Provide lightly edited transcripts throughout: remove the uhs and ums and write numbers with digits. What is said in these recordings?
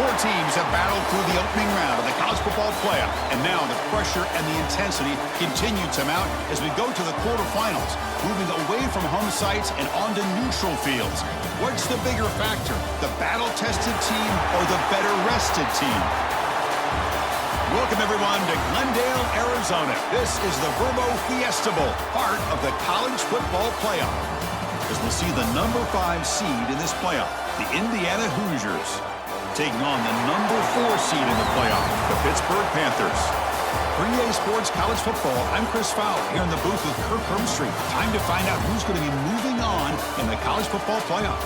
Four teams have battled through the opening round of the college football playoff, and now the pressure and the intensity continue to mount as we go to the quarterfinals, moving away from home sites and onto neutral fields. What's the bigger factor, the battle-tested team or the better-rested team? Welcome, everyone, to Glendale, Arizona. This is the Fiesta Bowl, part of the college football playoff, as we'll see the number 5 seed in this playoff, the Indiana Hoosiers, taking on the number 4 seed in the playoff, the Pittsburgh Panthers. For EA Sports College Football, I'm Chris Fowler here in the booth with Kirk Hermstreet. Time to find out who's going to be moving on in the college football playoff.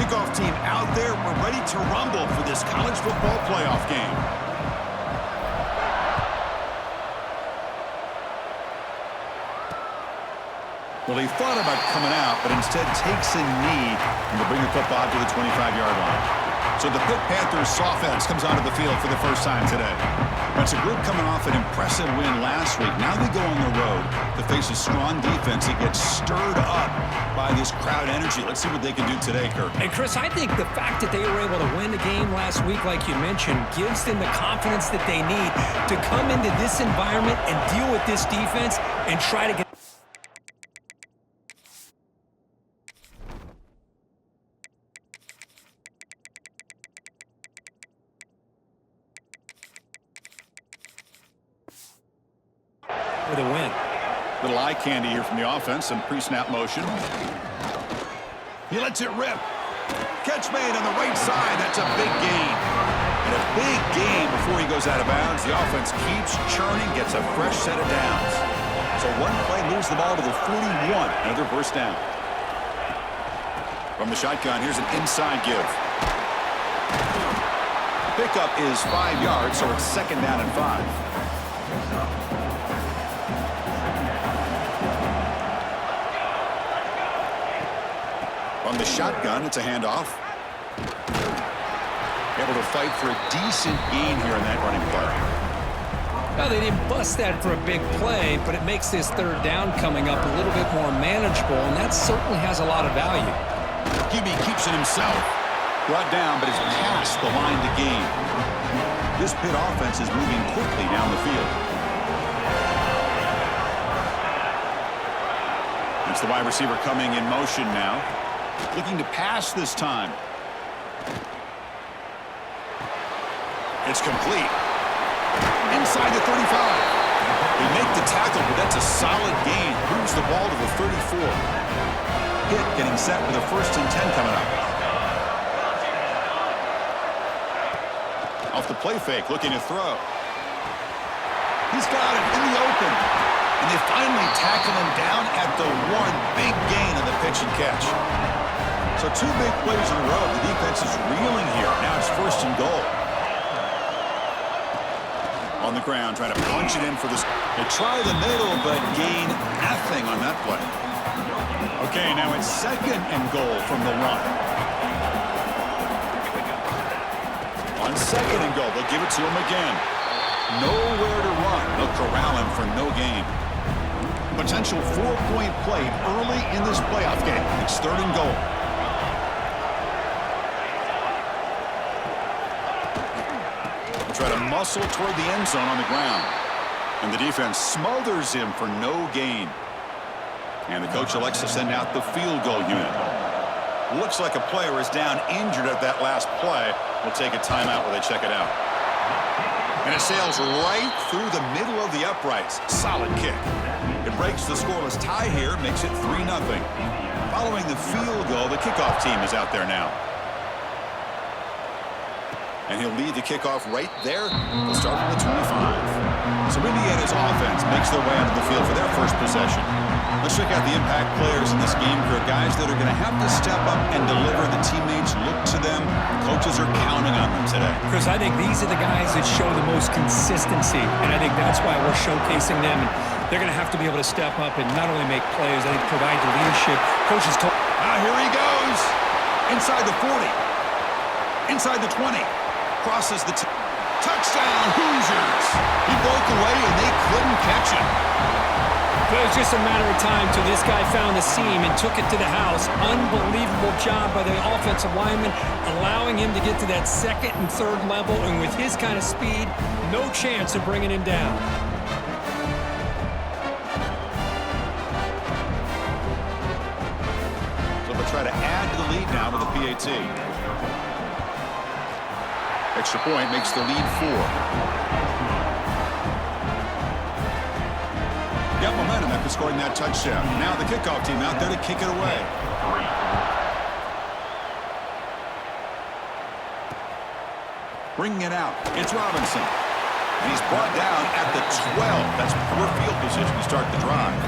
Kickoff team out there. We're ready to rumble for this college football playoff game. Well, he thought about coming out, but instead takes a knee and will bring the football to the 25-yard line. So the Pitt Panthers offense comes onto the field for the first time today. That's a group coming off an impressive win last week. Now they go on the road to face a strong defense that gets stirred up by this crowd energy. Let's see what they can do today, Kirk. And, Chris, I think the fact that they were able to win the game last week, like you mentioned, gives them the confidence that they need to come into this environment and deal with this defense and try to get with a win. Little eye candy here from the offense, some pre-snap motion. He lets it rip. Catch made on the right side. That's a big gain. And a big gain before he goes out of bounds. The offense keeps churning, gets a fresh set of downs. So one play moves the ball to the 41. Another first down. From the shotgun, here's an inside give. Pickup is 5 yards, so it's second down and 5. On the shotgun, it's a handoff. Able to fight for a decent gain here in that running play. Well, they didn't bust that for a big play, but it makes this third down coming up a little bit more manageable, and that certainly has a lot of value. QB keeps it himself. Brought down, but it's past the line to gain. This Pitt offense is moving quickly down the field. It's the wide receiver coming in motion now. Looking to pass this time. It's complete. Inside the 35. They make the tackle, but that's a solid gain. Moves the ball to the 34. Pitt getting set for the 1st and 10 coming up. Off the play fake, looking to throw. He's got it in the open. And they finally tackle him down at the 1. Big gain on the pitch and catch. So 2 big plays in a row. The defense is reeling here. Now it's 1st and goal. On the ground, trying to punch it in for this. They try the middle, but gain nothing on that play. Okay, now it's 2nd and goal from the 1. On 2nd and goal, they'll give it to him again. Nowhere to run. They'll corral him for no gain. Potential 4-point play early in this playoff game. It's 3rd and goal. Try to muscle toward the end zone on the ground. And the defense smothers him for no gain. And the coach elects to send out the field goal unit. Looks like a player is down injured at that last play. We'll take a timeout while they check it out. And it sails right through the middle of the uprights. Solid kick. It breaks the scoreless tie here, makes it 3-0. Following the field goal, the kickoff team is out there now. And he'll lead the kickoff right there. They'll start from the 25. So Indiana's offense makes their way onto the field for their first possession. Let's check out the impact players in this game group. Guys that are going to have to step up and deliver. The teammates look to them. Coaches are counting on them today. Chris, I think these are the guys that show the most consistency, and I think that's why we're showcasing them. And they're going to have to be able to step up and not only make plays, I think provide the leadership. Coaches told. Here he goes. Inside the 40. Inside the 20. Crosses the touchdown, Hoosiers. He broke away, and they couldn't catch him. It was just a matter of time till this guy found the seam and took it to the house. Unbelievable job by the offensive lineman, allowing him to get to that second and third level, and with his kind of speed, no chance of bringing him down. So they'll try to add to the lead now with the PAT. Extra point makes the lead 4. Got momentum after scoring that touchdown. Now the kickoff team out there to kick it away. Bringing it out. It's Robinson. And he's brought down at the 12. That's poor field position to start the drive.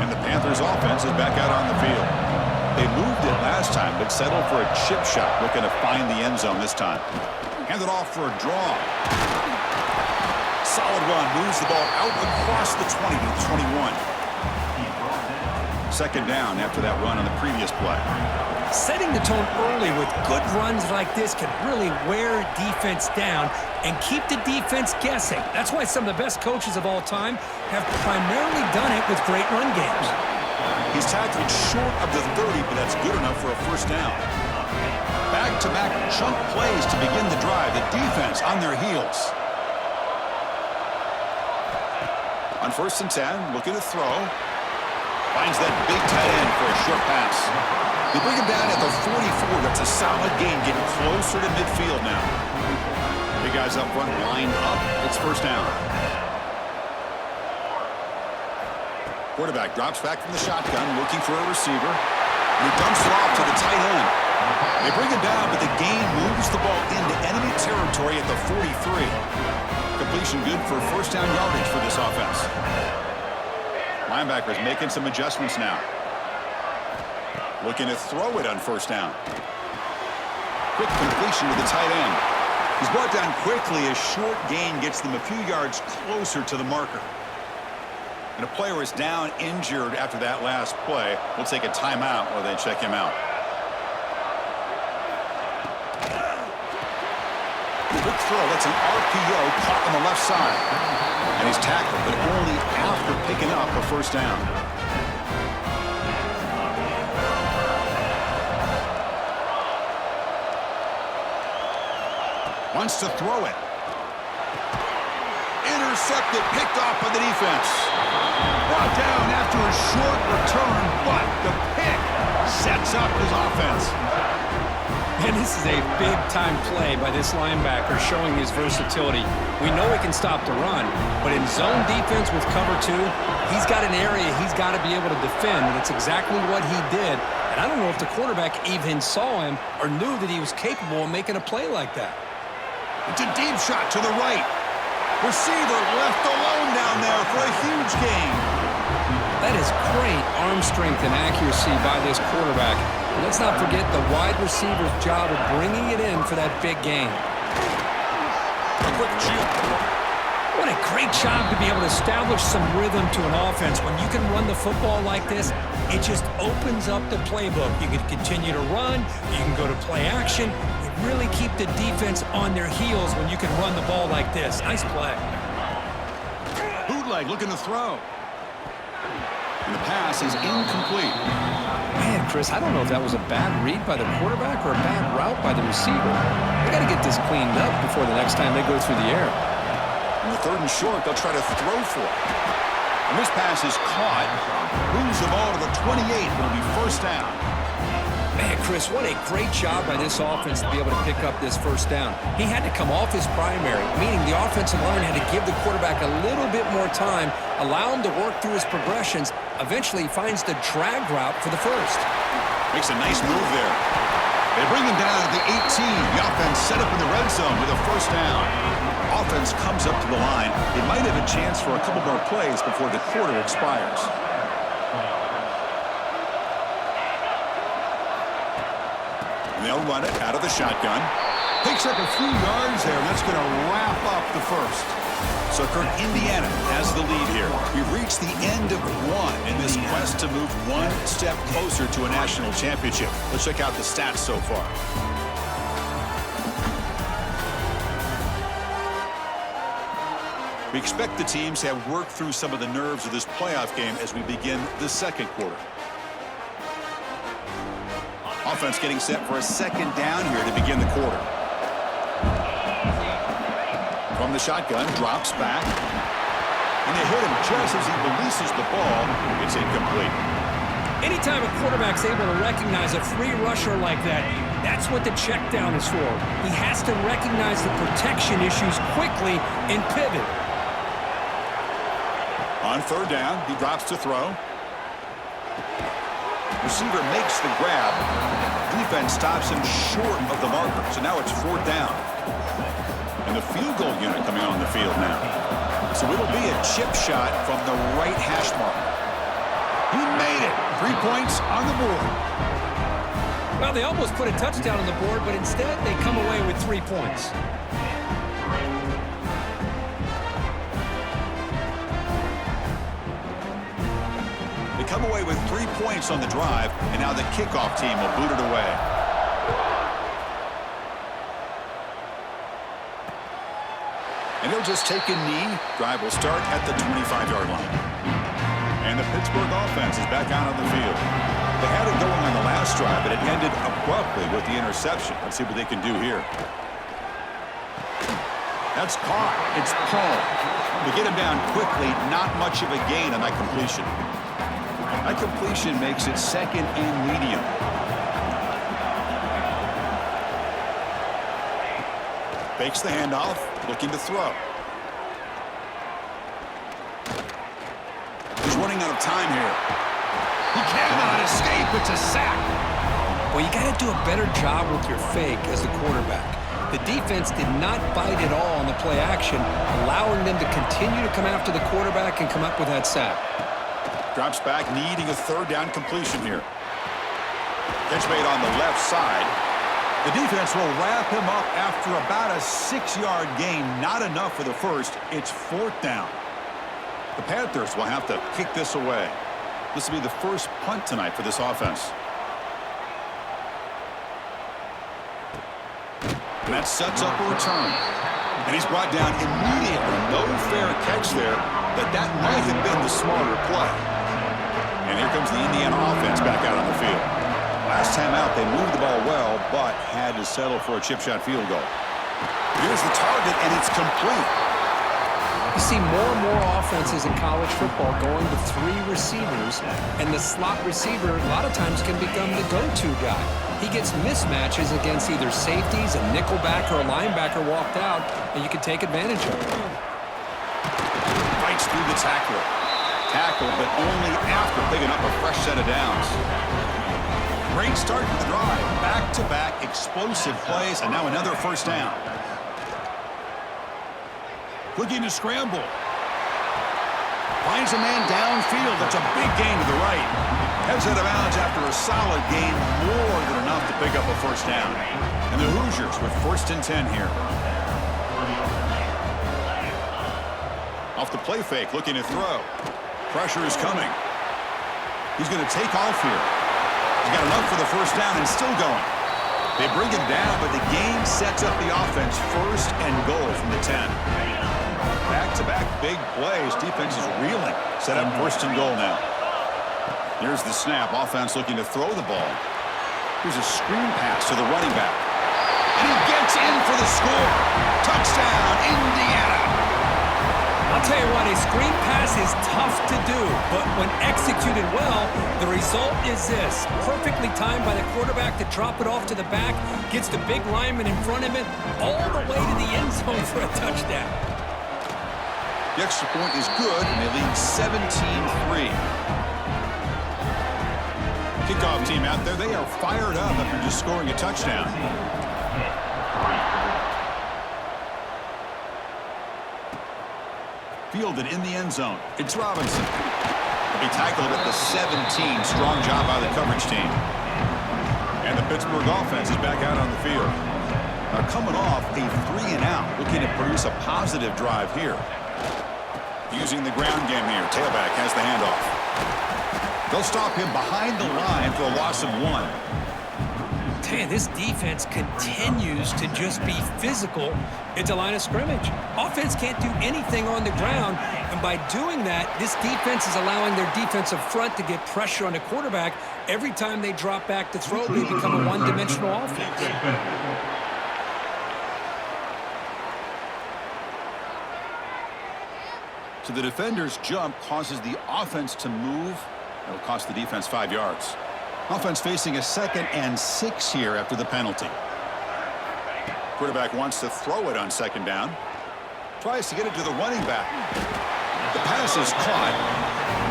And the Panthers offense is back out on the field. They moved it last time, but settled for a chip shot, looking to find the end zone this time. Handed off for a draw. Solid run, moves the ball out across the 20 to the 21. Second down after that run on the previous play. Setting the tone early with good runs like this can really wear defense down and keep the defense guessing. That's why some of the best coaches of all time have primarily done it with great run games. He's tackled short of the 30, but that's good enough for a first down. Back-to-back chunk plays to begin the drive. The defense on their heels. On 1st and 10, looking to throw. Finds that big tight end for a short pass. They bring him down at the 44. That's a solid gain, getting closer to midfield now. Big guys up front, lined up. It's first down. Quarterback drops back from the shotgun, looking for a receiver. And he dumps it off to the tight end. They bring him down, but the gain moves the ball into enemy territory at the 43. Completion good for first down yardage for this offense. Linebackers making some adjustments now. Looking to throw it on first down. Quick completion to the tight end. He's brought down quickly. A short gain gets them a few yards closer to the marker. And a player is down injured after that last play. We'll take a timeout while they check him out. Quick throw. That's an RPO caught on the left side. And he's tackled, but only after picking up a first down. Wants to throw it. Intercepted, picked off by the defense. Brought down after a short return, but the pick sets up his offense. And this is a big-time play by this linebacker, showing his versatility. We know he can stop the run, but in zone defense with cover 2, he's got an area he's got to be able to defend, and it's exactly what he did. And I don't know if the quarterback even saw him or knew that he was capable of making a play like that. It's a deep shot to the right. Receiver left alone down there for a huge gain. That is great arm strength and accuracy by this quarterback. And let's not forget the wide receiver's job of bringing it in for that big gain. A quick shoot. What a great job to be able to establish some rhythm to an offense. When you can run the football like this, it just opens up the playbook. You can continue to run. You can go to play action. You really keep the defense on their heels when you can run the ball like this. Nice play. Bootleg looking to throw. And the pass is incomplete. Man, Chris, I don't know if that was a bad read by the quarterback or a bad route by the receiver. They got to get this cleaned up before the next time they go through the air. On the 3rd and short, they'll try to throw for it. And this pass is caught. Moves the ball to the 28. It'll be first down. Man, Chris, what a great job by this offense to be able to pick up this first down. He had to come off his primary, meaning the offensive line had to give the quarterback a little bit more time, allow him to work through his progressions. Eventually, he finds the drag route for the first. Makes a nice move there. They bring him down at the 18. The offense set up in the red zone with a first down. Offense comes up to the line. They might have a chance for a couple more plays before the quarter expires. And they'll run it out of the shotgun. Picks up a few yards there, and that's going to wrap up the first. So, Kirk, Indiana has the lead here. We've reached the end of one in this quest to move one step closer to a national championship. Let's check out the stats so far. We expect the teams to have worked through some of the nerves of this playoff game as we begin the second quarter. Offense getting set for a second down here to begin the quarter. From the shotgun, drops back. And they hit him just as he releases the ball. It's incomplete. Anytime a quarterback's able to recognize a free rusher like that, that's what the check down is for. He has to recognize the protection issues quickly and pivot. On third down, he drops to throw. Receiver makes the grab. Defense stops him short of the marker. So now it's fourth down. And the field goal unit coming on the field now. So it'll be a chip shot from the right hash mark. He made it. 3 points on the board. Well, they almost put a touchdown on the board, but instead they come away with 3 points. They come away with 3 points on the drive, and now the kickoff team will boot it away. And he'll just take a knee. Drive will start at the 25-yard line. And the Pittsburgh offense is back out on the field. They had it going on the last drive, but it ended abruptly with the interception. Let's see what they can do here. That's caught. It's Paul. They get him down quickly. Not much of a gain on that completion. That completion makes it second and medium. Fakes the handoff, looking to throw. He's running out of time here. He cannot escape. It's a sack. Well, you got to do a better job with your fake as a quarterback. The defense did not bite at all on the play action, allowing them to continue to come after the quarterback and come up with that sack. Drops back, needing a third down completion here. Catch made on the left side. The defense will wrap him up after about a 6-yard gain. Not enough for the first. It's fourth down. The Panthers will have to kick this away. This will be the first punt tonight for this offense. And that sets up a return. And he's brought down immediately. No fair catch there, but that might have been the smarter play. And here comes the Indiana offense back out on the field. Last time out, they moved the ball well, but had to settle for a chip shot field goal. Here's the target, and it's complete. You see more and more offenses in college football going to 3 receivers, and the slot receiver a lot of times can become the go-to guy. He gets mismatches against either safeties, a nickelback, or a linebacker walked out, and you can take advantage of it. Fights through the tackler. Tackle, but only after picking up a fresh set of downs. Great start to the drive. Back-to-back explosive plays, and now another first down. Looking to scramble. Finds a man downfield. That's a big gain to the right. Heads out of bounds after a solid gain, more than enough to pick up a first down. And the Hoosiers with 1st and 10 here. Off the play fake, looking to throw. Pressure is coming. He's going to take off here. He's got enough for the first down and still going. They bring him down, but the game sets up the offense 1st and goal from the 10. Back-to-back big plays. Defense is reeling. Set up 1st and goal now. Here's the snap. Offense looking to throw the ball. Here's a screen pass to the running back. And he gets in for the score. Touchdown, Indiana. I'll tell you what, a screen pass is tough to do, but when executed well, the result is this. Perfectly timed by the quarterback to drop it off to the back, gets the big lineman in front of him, all the way to the end zone for a touchdown. The extra point is good, and they lead 17-3. Kickoff team out there, they are fired up after just scoring a touchdown. Fielded in the end zone. It's Robinson. He'll be tackled at the 17. Strong job by the coverage team. And the Pittsburgh offense is back out on the field. Now coming off a 3-and-out, looking to produce a positive drive here. Using the ground game here. Tailback has the handoff. They'll stop him behind the line for a loss of 1. Man, this defense continues to just be physical at the line of scrimmage. Offense can't do anything on the ground, and by doing that, this defense is allowing their defensive front to get pressure on the quarterback. Every time they drop back to throw, they become a one-dimensional offense. So the defender's jump causes the offense to move. It'll cost the defense 5 yards. Offense facing a 2nd and 6 here after the penalty. Quarterback wants to throw it on 2nd down. Tries to get it to the running back. The pass is caught.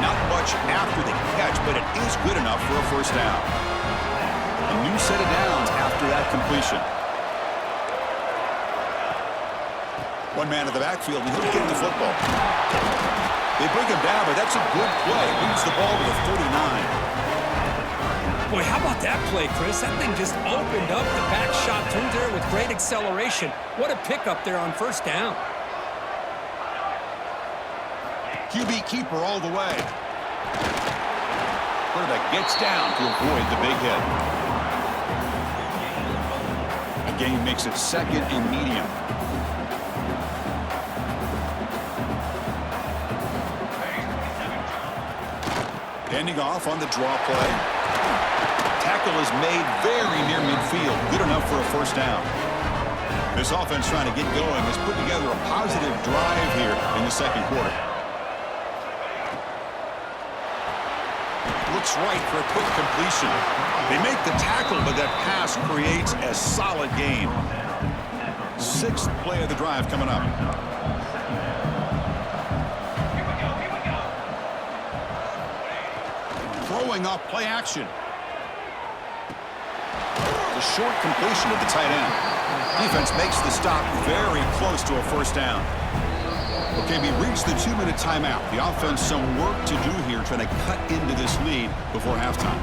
Not much after the catch, but it is good enough for a 1st down. A new set of downs after that completion. One man in the backfield, and he'll get the football. They bring him down, but that's a good play. Moves the ball to the 49. Boy, how about that play, Chris? That thing just opened up the back shot through there with great acceleration. What a pickup there on 1st down. QB keeper all the way. Quarterback gets down to avoid the big hit. Again, makes it 2nd and medium. Handing off on the draw play. Tackle is made very near midfield. Good enough for a 1st down. This offense trying to get going has put together a positive drive here in the 2nd quarter. Looks right for a quick completion. They make the tackle, but that pass creates a solid gain. 6th play of the drive coming up. Throwing off play action. The short completion of the tight end. Defense makes the stop very close to a 1st down. Okay, we reached the 2-minute timeout. The offense some work to do here trying to cut into this lead before halftime.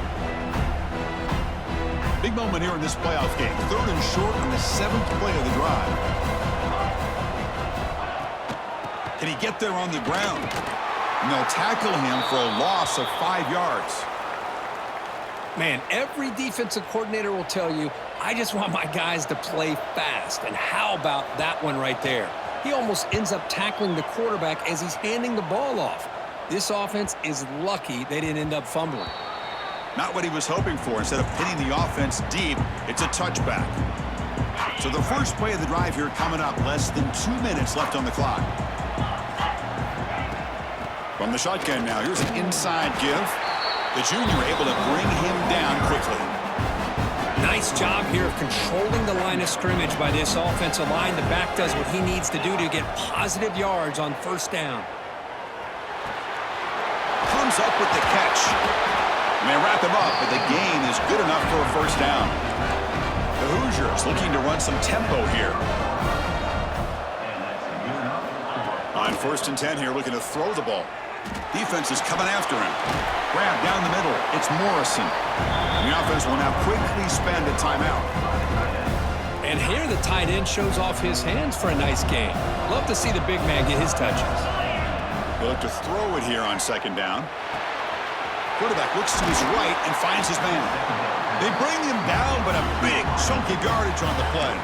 Big moment here in this playoff game. 3rd and short on the 7th play of the drive. Can he get there on the ground? And they'll tackle him for a loss of 5 yards. Man, every defensive coordinator will tell you, I just want my guys to play fast. And how about that one right there? He almost ends up tackling the quarterback as he's handing the ball off. This offense is lucky they didn't end up fumbling. Not what he was hoping for. Instead of hitting the offense deep, it's a touchback. So the first play of the drive here coming up. Less than 2 minutes left on the clock. From the shotgun now, here's an inside give. The junior able to bring him down quickly. Nice job here of controlling the line of scrimmage by this offensive line. The back does what he needs to do to get positive yards on 1st down. Comes up with the catch. And they wrap him up, but the gain is good enough for a 1st down. The Hoosiers looking to run some tempo here. On 1st and 10 here, looking to throw the ball. Defense is coming after him. Grab down the middle. It's Morrison. The offense will now quickly spend a timeout. And here the tight end shows off his hands for a nice game. Love to see the big man get his touches. They'll look to throw it here on 2nd down. Quarterback looks to his right and finds his man. They bring him down, but a big chunky yardage on the play.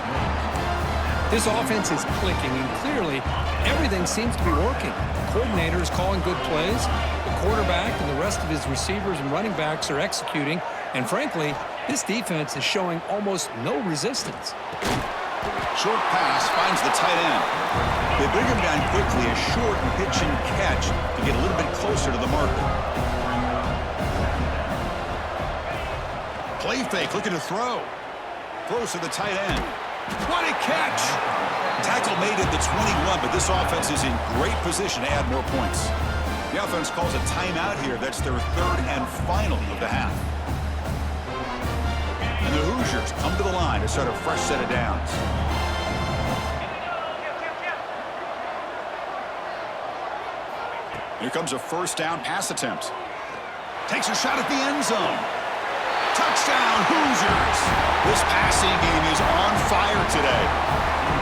This offense is clicking, and clearly everything seems to be working. The coordinator is calling good plays. The quarterback and the rest of his receivers and running backs are executing. And frankly, this defense is showing almost no resistance. Short pass finds the tight end. They bring him down quickly, a short pitch and catch to get a little bit closer to the marker. Play fake, looking to throw. Throws to the tight end. What a catch! Tackle made at the 21, but this offense is in great position to add more points. The offense calls a timeout here. That's their 3rd and final of the half. And the Hoosiers come to the line to start a fresh set of downs. Here comes a 1st down pass attempt. Takes a shot at the end zone. Touchdown, Hoosiers! This passing game is on fire today.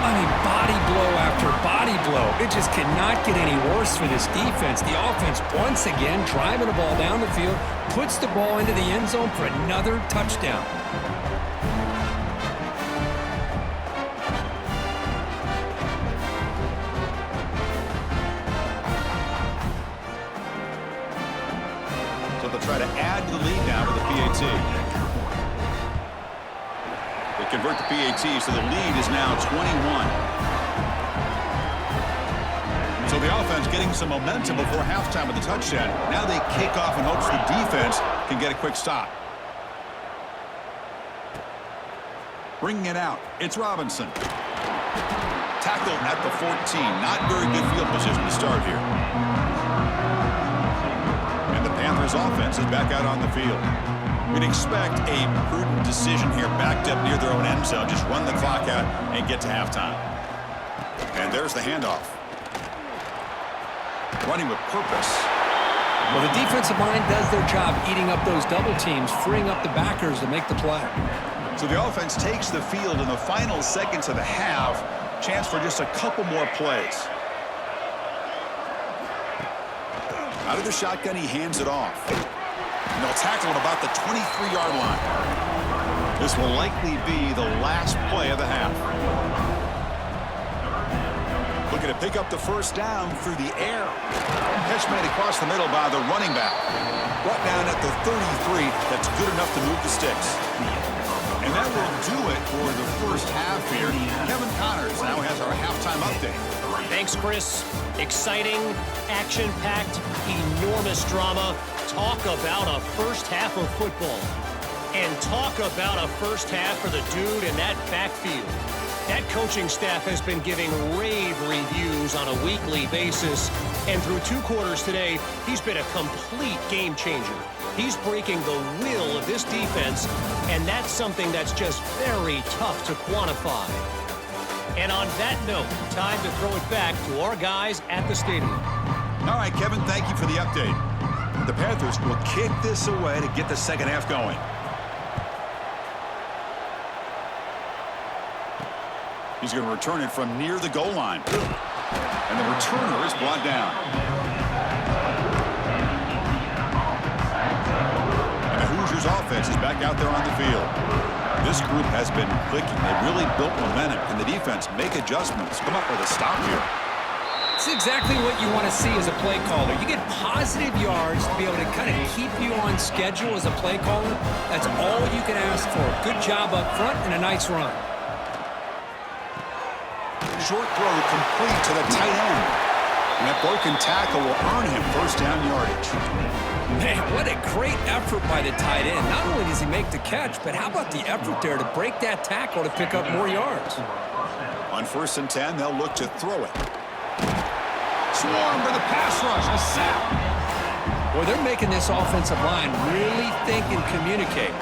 I mean, body blow after body blow. It just cannot get any worse for this defense. The offense, once again, driving the ball down the field, puts the ball into the end zone for another touchdown. but they'll try to add to the lead now with a PAT. They convert the PAT, so the lead is now 21. So the offense getting some momentum before halftime with the touchdown. Now they kick off in hopes the defense can get a quick stop. Bringing it out, it's Robinson. Tackled at the 14. Not very good field position to start here. And the Panthers offense is back out on the field. We'd expect a prudent decision here, backed up near their own end zone. Just run the clock out and get to halftime. And there's the handoff. Running with purpose. Well, the defensive line does their job eating up those double teams, freeing up the backers to make the play. So the offense takes the field in the final seconds of the half. Chance for just a couple more plays. Out of the shotgun, he hands it off. And they'll tackle him about the 23-yard line. This will likely be the last play of the half. Looking to pick up the first down through the air. Catch made across the middle by the running back. Brought down at the 33. That's good enough to move the sticks. And that will do it for the first half here. Kevin Connors now has our halftime update. Thanks, Chris. Exciting, action-packed, enormous drama. Talk about a first half of football. And talk about a first half for the dude in that backfield. That coaching staff has been giving rave reviews on a weekly basis. And through 2 quarters today, he's been a complete game changer. He's breaking the will of this defense, and that's something that's just very tough to quantify. And on that note, time to throw it back to our guys at the stadium. All right, Kevin, thank you for the update. The Panthers will kick this away to get the second half going. He's going to return it from near the goal line. And the returner is brought down. And the Hoosiers offense is back out there on the field. This group has been clicking. They've really built momentum. And the defense make adjustments. Come up with a stop here. It's exactly what you want to see as a play caller. You get positive yards to be able to kind of keep you on schedule as a play caller. That's all you can ask for. Good job up front and a nice run. Short throw complete to the tight end. And that broken tackle will earn him first down yardage. Man, what a great effort by the tight end. Not only does he make the catch, but how about the effort there to break that tackle to pick up more yards? On 1st and 10, they'll look to throw it. Swarm for the pass rush. A sack. Boy, they're making this offensive line really think and communicate.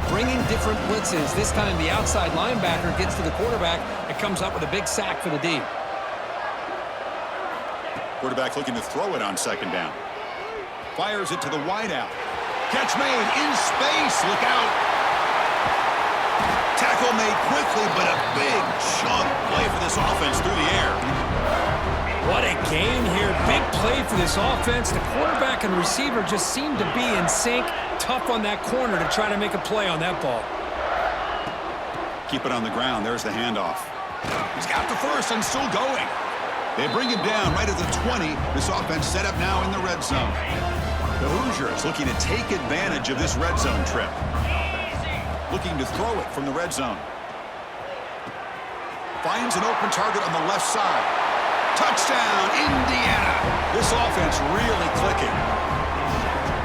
Bringing different blitzes. This time the outside linebacker gets to the quarterback and comes up with a big sack for the D. Quarterback looking to throw it on 2nd down. Fires it to the wideout. Catch made in space. Look out. Tackle made quickly, but a big chunk play for this offense through the air. What a gain here. Big play for this offense. The quarterback and receiver just seem to be in sync. Tough on that corner to try to make a play on that ball. Keep it on the ground. There's the handoff. He's got the first and still going. They bring him down right at the 20. This offense set up now in the red zone. The Hoosiers looking to take advantage of this red zone trip. Looking to throw it from the red zone. Finds an open target on the left side. Touchdown, Indiana. This offense really clicking.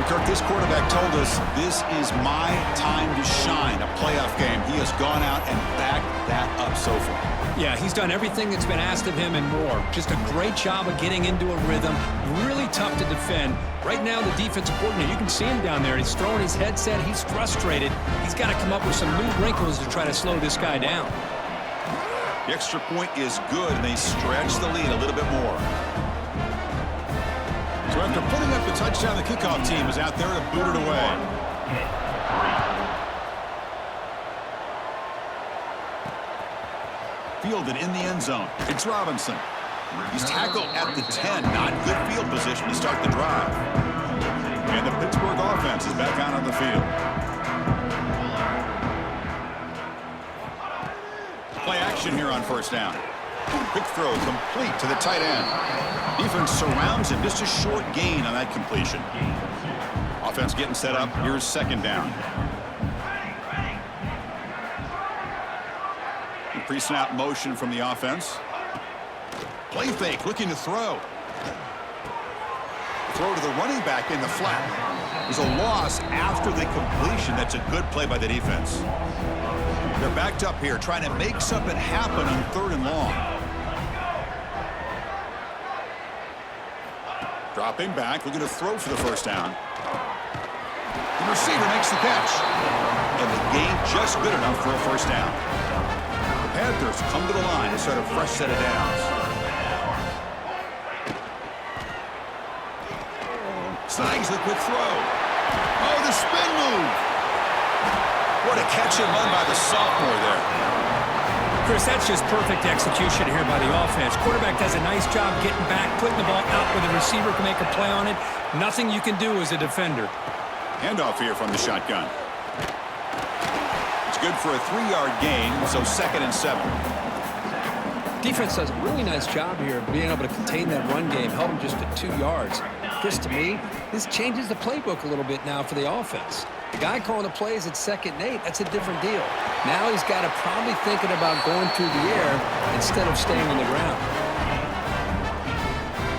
Kirk, this quarterback told us this is my time to shine, a playoff game. He has gone out and backed that up so far. Yeah, he's done everything that's been asked of him and more. Just a great job of getting into a rhythm. Really tough to defend. Right now, the defensive coordinator, you can see him down there. He's throwing his headset. He's frustrated. He's got to come up with some new wrinkles to try to slow this guy down. The extra point is good, and they stretch the lead a little bit more. So after putting up the touchdown, the kickoff team is out there to boot it away. Fielded in the end zone. It's Robinson. He's tackled at the 10. Not good field position to start the drive. And the Pittsburgh offense is back out on the field. Play action here on 1st down. Quick throw complete to the tight end. Defense surrounds him. Just a short gain on that completion. Offense getting set up. Here's second down. Pre-snap motion from the offense. Play fake, looking to throw. Throw to the running back in the flat. There's a loss after the completion. That's a good play by the defense. They're backed up here, trying to make something happen on 3rd and long. Dropping back, looking to throw for the first down. The receiver makes the catch. And the gain just good enough for a first down. The Panthers come to the line to start a fresh set of downs. Snags the quick throw. Oh, the spin move. What a catch and run by the sophomore there. Chris, that's just perfect execution here by the offense. Quarterback does a nice job getting back, putting the ball out where the receiver can make a play on it. Nothing you can do as a defender. Handoff here from the shotgun. It's good for a 3-yard gain, so 2nd and 7. Defense does a really nice job here of being able to contain that run game, held them just at 2 yards. Chris, to me, this changes the playbook a little bit now for the offense. The guy calling the plays at 2nd and 8, that's a different deal. Now he's got to probably thinking about going through the air instead of staying on the ground.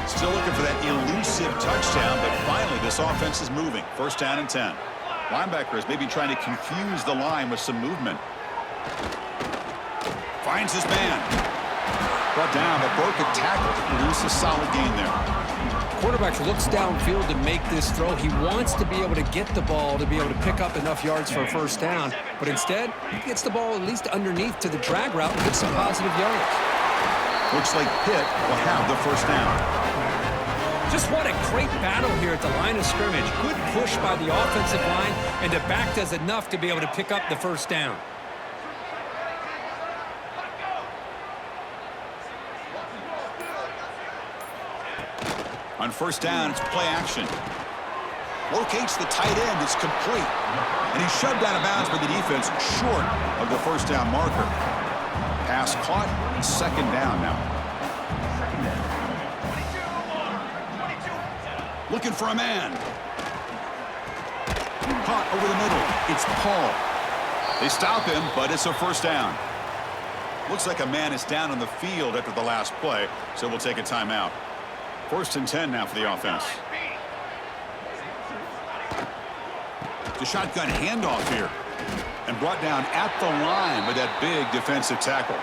Still looking for that elusive touchdown, but finally this offense is moving. 1st down and 10. Linebacker is maybe trying to confuse the line with some movement. Finds his man. Brought down, but broke a tackle to produce a solid gain there. Quarterback looks downfield to make this throw. He wants to be able to get the ball to be able to pick up enough yards for a first down, but instead he gets the ball at least underneath to the drag route and gets some positive yards. Looks like Pitt will have the first down. Just what a great battle here at the line of scrimmage. Good push by the offensive line, and the back does enough to be able to pick up the first down. On 1st down, it's play action. Locates the tight end. It's complete. And he's shoved out of bounds by the defense short of the first down marker. Pass caught. 2nd down now. Looking for a man. Caught over the middle. It's Paul. They stop him, but it's a first down. Looks like a man is down on the field after the last play, so we'll take a timeout. 1st and 10 now for the offense. The shotgun handoff here. And brought down at the line with that big defensive tackle.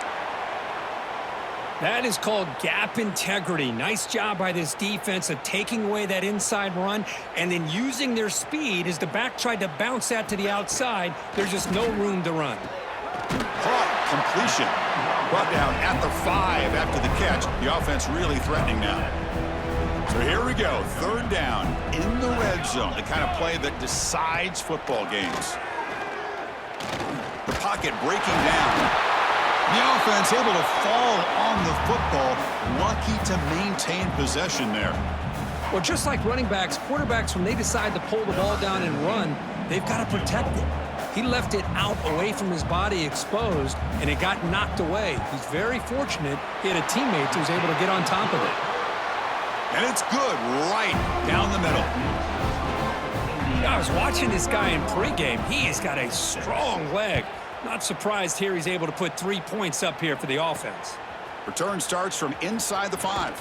That is called gap integrity. Nice job by this defense of taking away that inside run and then using their speed as the back tried to bounce that to the outside. There's just no room to run. Caught. Completion. Brought down at the 5 after the catch. The offense really threatening now. So here we go, 3rd down in the red zone, the kind of play that decides football games. The pocket breaking down. The offense able to fall on the football, lucky to maintain possession there. Well, just like running backs, quarterbacks, when they decide to pull the ball down and run, they've got to protect it. He left it out away from his body exposed, and it got knocked away. He's very fortunate he had a teammate who was able to get on top of it. And it's good right down the middle. I was watching this guy in pregame. He has got a strong leg. Not surprised here he's able to put 3 points up here for the offense. Return starts from inside the 5.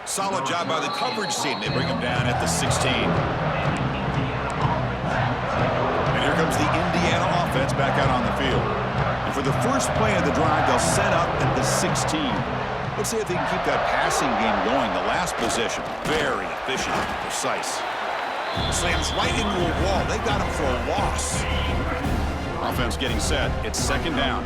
Solid job by the coverage team. They bring him down at the 16. And here comes the Indiana offense back out on the field. And for the first play of the drive, they'll set up at the 16. Let's see if they can keep that passing game going. The last possession, very efficient and precise. Slams right into a wall. They got him for a loss. Offense getting set. It's 2nd down.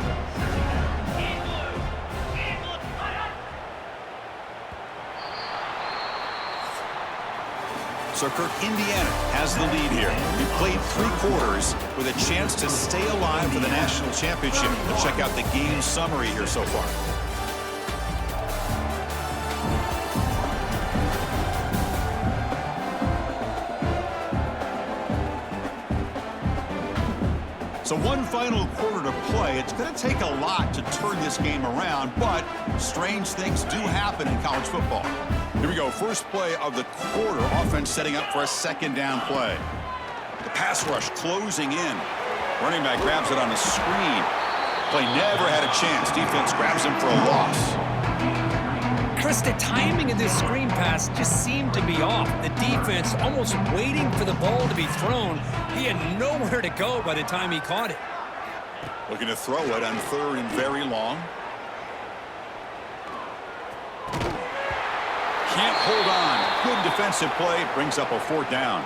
So Kirk, Indiana has the lead here. We played 3 quarters with a chance to stay alive for the national championship. Let's check out the game summary here so far. So one final quarter to play. It's going to take a lot to turn this game around, but strange things do happen in college football. Here we go. First play of the quarter. Offense setting up for a 2nd down play. pass rush closing in. Running back grabs it on a screen. Play never had a chance. Defense grabs him for a loss. Chris, the timing of this screen pass just seemed to be off. The defense almost waiting for the ball to be thrown. He had nowhere to go by the time he caught it. Looking to throw it on 3rd and very long. Can't hold on. Good defensive play. Brings up a 4th down.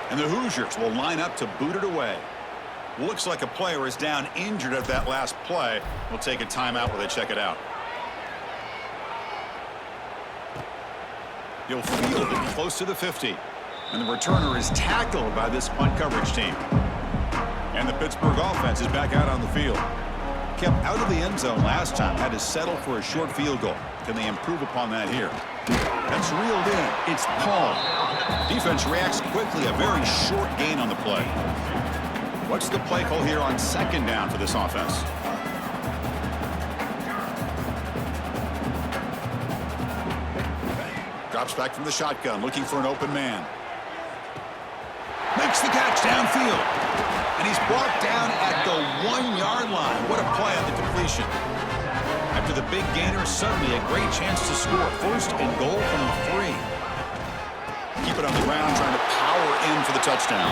And the Hoosiers will line up to boot it away. Looks like a player is down injured at that last play. We'll take a timeout while they check it out. He'll field it close to the 50. And the returner is tackled by this punt coverage team. And the Pittsburgh offense is back out on the field. Kept out of the end zone last time. Had to settle for a short field goal. Can they improve upon that here? That's reeled in. It's Paul. Defense reacts quickly. A very short gain on the play. What's the play call here on 2nd down for this offense? Drops back from the shotgun, looking for an open man. Makes the catch downfield. And he's brought down at the 1-yard line. What a play on the completion. After the big gainer, suddenly a great chance to score. 1st and goal from the 3. Keep it on the ground, trying to power in for the touchdown.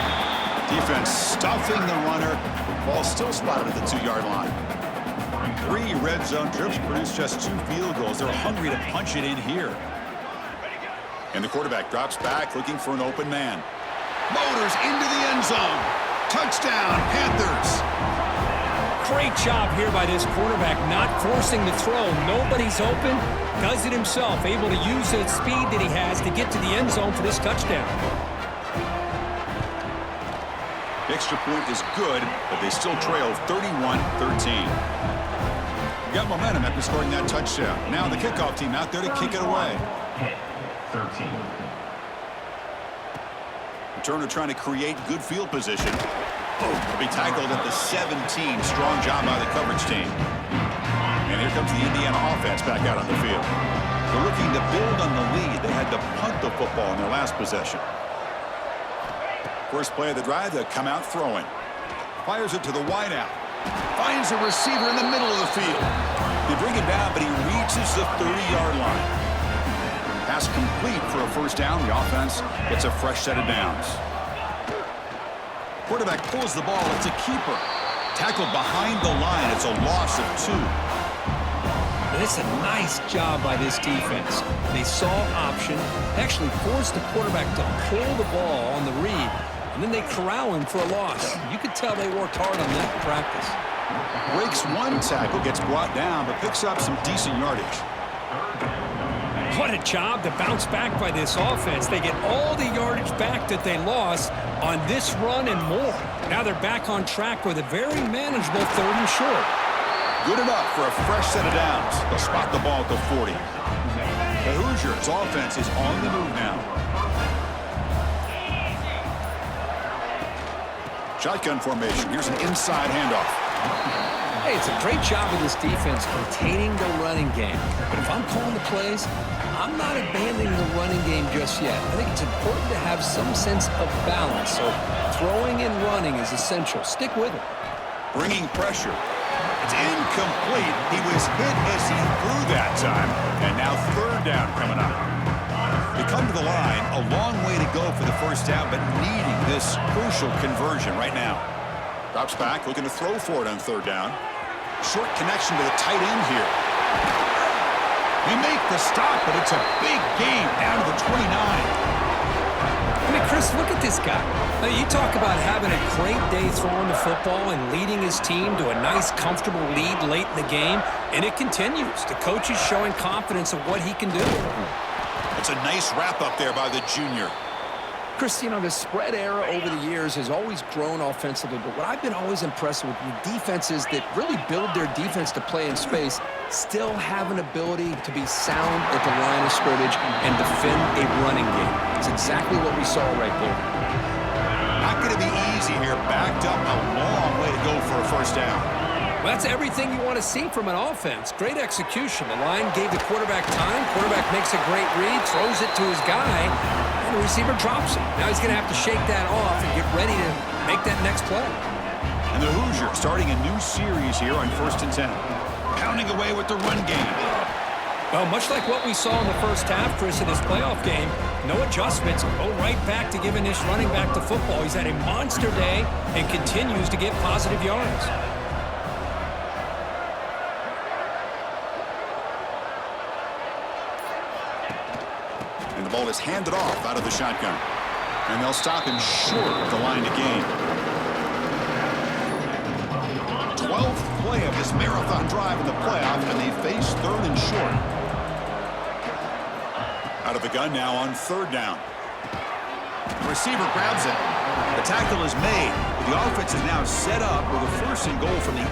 Defense stuffing the runner. Ball still spotted at the 2-yard line. 3 red zone trips produce just 2 field goals. They're hungry to punch it in here. And the quarterback drops back, looking for an open man. Motors into the end zone. Touchdown, Panthers. Great job here by this quarterback, not forcing the throw. Nobody's open. Does it himself, able to use the speed that he has to get to the end zone for this touchdown. The extra point is good, but they still trail 31-13. Got momentum after scoring that touchdown. Now the kickoff team out there to kick it away. 13. Returner trying to create good field position. Will be tackled at the 17. Strong job by the coverage team. And here comes the Indiana offense back out on the field. They're looking to build on the lead. They had to punt the football in their last possession. First play of the drive, they'll come out throwing. Fires it to the wideout. Finds a receiver in the middle of the field. They bring him down, but he reaches the 30-yard line. Pass complete for a 1st down. The offense gets a fresh set of downs. Quarterback pulls the ball. It's a keeper. Tackled behind the line. It's a loss of 2. It's a nice job by this defense. They saw option, actually forced the quarterback to pull the ball on the read, and then they corral him for a loss. You could tell they worked hard on that in practice. Breaks 1 tackle, gets brought down, but picks up some decent yardage. What a job to bounce back by this offense. They get all the yardage back that they lost on this run and more. Now they're back on track with a very manageable 3rd and short. Good enough for a fresh set of downs. They'll spot the ball at the 40. The Hoosiers offense is on the move now. Shotgun formation. Here's an inside handoff. Hey, it's a great job of this defense containing the running game. But if I'm calling the plays, I'm not abandoning the running game just yet. I think it's important to have some sense of balance. So throwing and running is essential. Stick with it. Bringing pressure. It's incomplete. He was hit as he threw that time. And now 3rd down coming up. They come to the line. A long way to go for the 1st down, but needing this crucial conversion right now. Drops back, looking to throw for it on 3rd down. Short connection to the tight end here. They make the stop, but it's a big gain down to the 29. I mean, Chris, look at this guy. I mean, you talk about having a great day throwing the football and leading his team to a nice, comfortable lead late in the game, and it continues. The coach is showing confidence of what he can do. It's a nice wrap-up there by the junior. Chris, you know, the spread era over the years has always grown offensively, but what I've been always impressed with defenses that really build their defense to play in space still have an ability to be sound at the line of scrimmage and defend a running game. It's exactly what we saw right there. Not going to be easy here. Backed up, a long way to go for a 1st down. Well, that's everything you want to see from an offense. Great execution. The line gave the quarterback time. Quarterback makes a great read, throws it to his guy, and the receiver drops it. Now he's going to have to shake that off and get ready to make that next play. And the Hoosiers starting a new series here on 1st and 10. Pounding away with the run game. Well, much like what we saw in the first half, Chris, of this playoff game, no adjustments. Go right back to giving this running back to football. He's had a monster day and continues to get positive yards. And the ball is handed off out of the shotgun. And they'll stop him short of the line to gain. 12th play of this marathon drive in the playoff, and they face 3rd and short. Out of the gun now on 3rd down. The receiver grabs it. The tackle is made. The offense is now set up with a 1st and goal from the 8.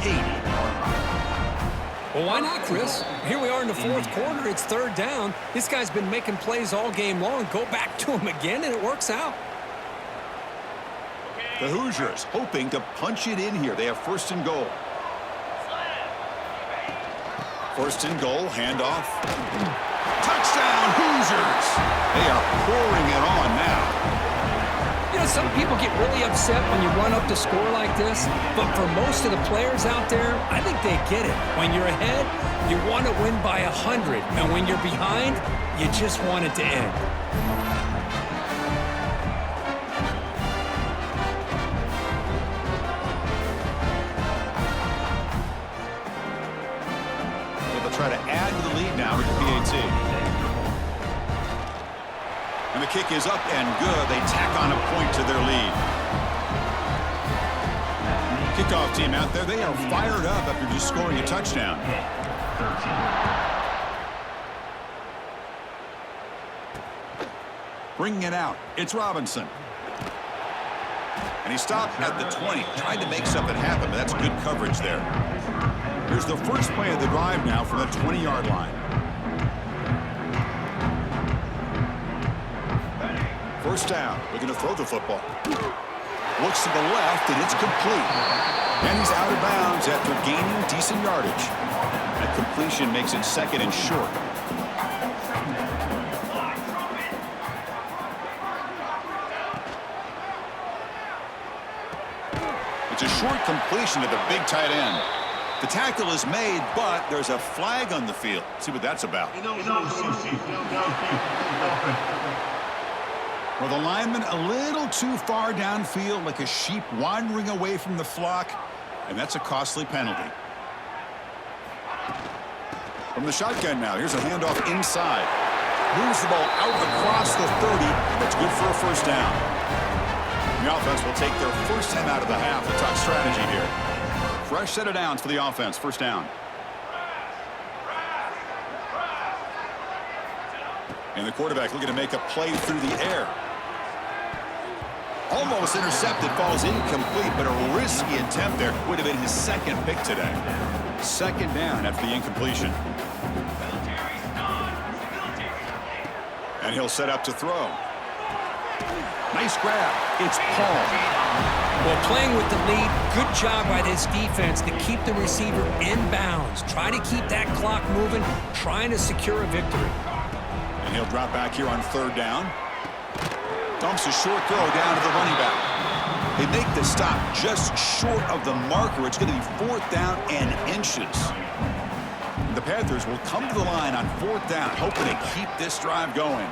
Well, why not, Chris? Here we are in the 4th quarter. It's 3rd down. This guy's been making plays all game long. Go back to him again, and it works out. The Hoosiers hoping to punch it in here. They have 1st and goal. 1st and goal, handoff. Touchdown, Hoosiers! They are pouring it on now. You know, some people get really upset when you run up the score like this, but for most of the players out there, I think they get it. When you're ahead, you want to win by 100, and when you're behind, you just want it to end. Try to add to the lead now with the PAT. And the kick is up and good. They tack on a point to their lead. Kickoff team out there. They are fired up after just scoring a touchdown. 13. Bringing it out. It's Robinson. And he stopped at the 20. Tried to make something happen, but that's good coverage there. Here's the first play of the drive now from the 20-yard line. 1st down. Looking to throw the football. Looks to the left, and it's complete. And he's out of bounds after gaining decent yardage. That completion makes it 2nd and short. It's a short completion to the big tight end. The tackle is made, but there's a flag on the field. Let's see what that's about. Well, the lineman a little too far downfield, like a sheep wandering away from the flock, and that's a costly penalty. From the shotgun now, here's a handoff inside. Moves the ball out across the 30. That's good for a 1st down. The offense will take their first time out of the half. The top strategy here. Fresh set of downs for the offense. 1st down. And the quarterback looking to make a play through the air. Almost intercepted, falls incomplete, but a risky attempt there. Would have been his 2nd pick today. 2nd down after the incompletion. And he'll set up to throw. Nice grab. It's Paul. Well, playing with the lead, good job by this defense to keep the receiver in bounds. Try to keep that clock moving, trying to secure a victory. And he'll drop back here on 3rd down. Dumps a short throw down to the running back. They make the stop just short of the marker. It's going to be 4th down and inches. And the Panthers will come to the line on 4th down, hoping to keep this drive going.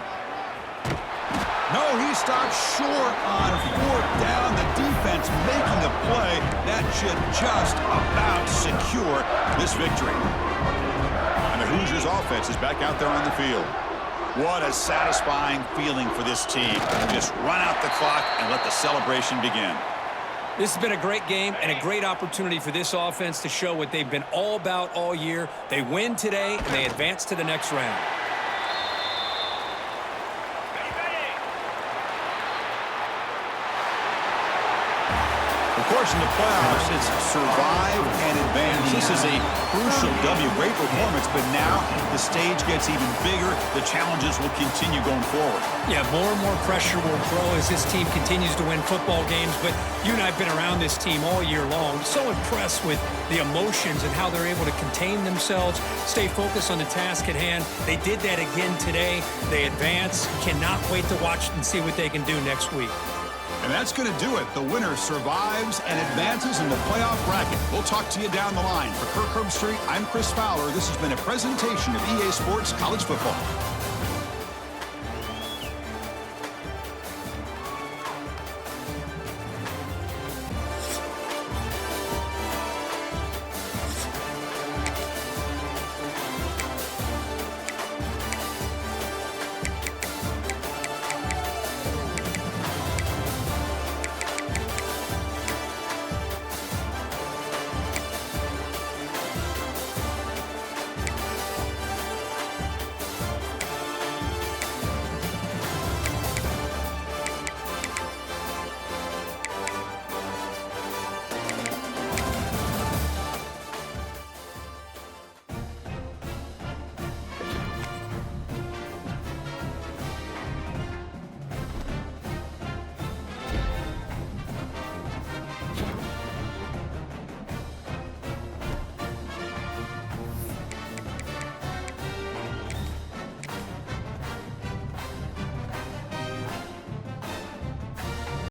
No, he stopped short on 4th down. The defense making a play that should just about secure this victory. And the Hoosiers offense is back out there on the field. What a satisfying feeling for this team. Just run out the clock and let the celebration begin. This has been a great game and a great opportunity for this offense to show what they've been all about all year. They win today, and they advance to the next round. Of course, in the playoffs, it's survive and advance. This is a crucial W. Great performance, but now the stage gets even bigger. The challenges will continue going forward. Yeah, more and more pressure will grow as this team continues to win football games, but you and I have been around this team all year long. So impressed with the emotions and how they're able to contain themselves, stay focused on the task at hand. They did that again today. They advance. Cannot wait to watch and see what they can do next week. And And that's going to do it. The winner survives and advances in the playoff bracket. We'll talk to you down the line. For Kirk Herbstreit, I'm Chris Fowler. This has been a presentation of EA Sports College Football.